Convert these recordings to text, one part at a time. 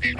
You.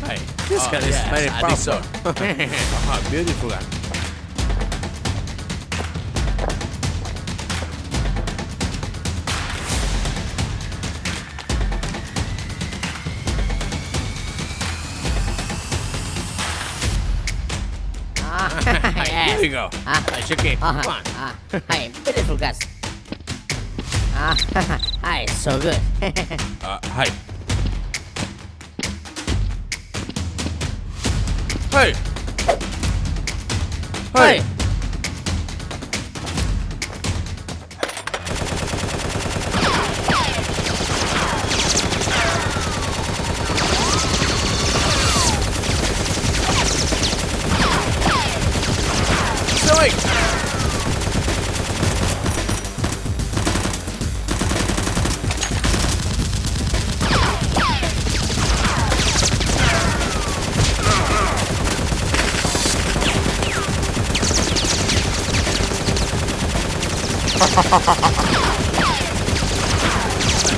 Hey, this gun is very I think so. powerful. Beautiful gun. Yes. Here you go. It's okay. Come on. Hi, beautiful guys. Hi, so good. Hi. Hey. Hey.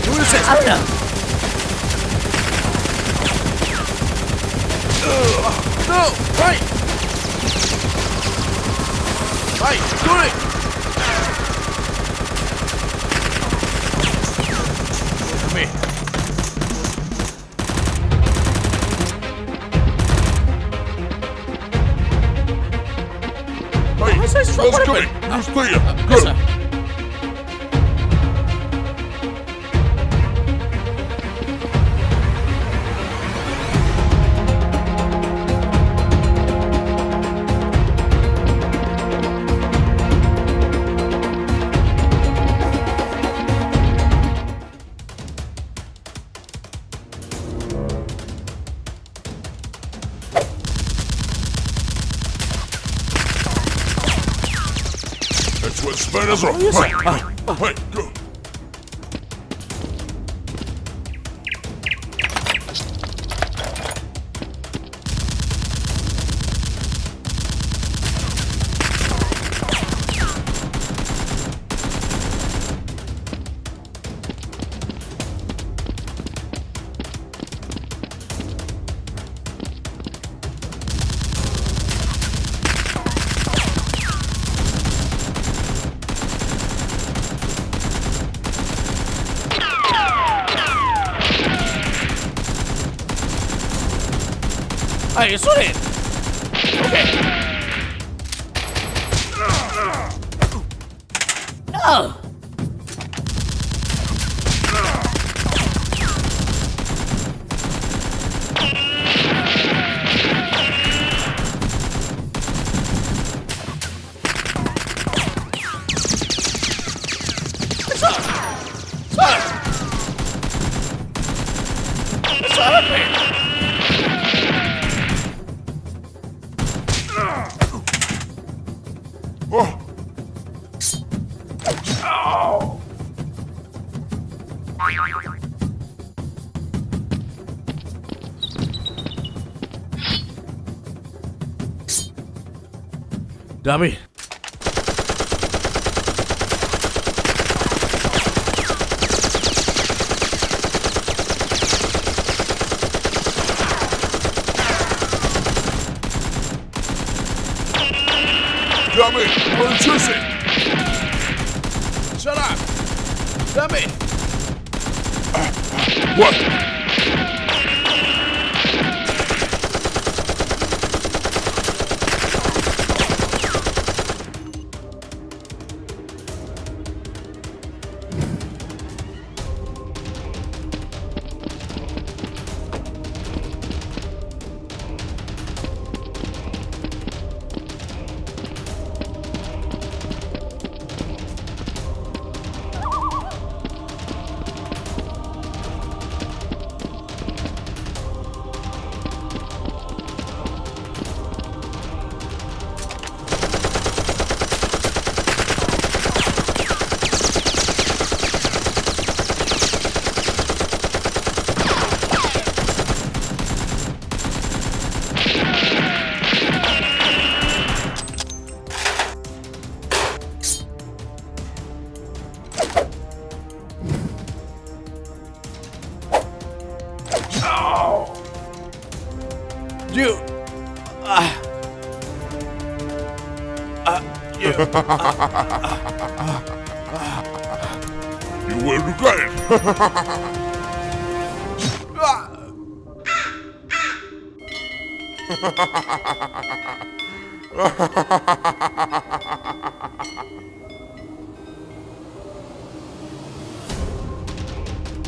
Who is this? I don't know. No! Right! Right! Do it! Come here. Hey, Let's let's go. Use clear. Good. That's what spiders are. Hey, go. Hey, shoot it! Okay. No. Oh. Dummy. Damn it! I'm chasing! Shut up! Damn it! What? You. You. You will regret it!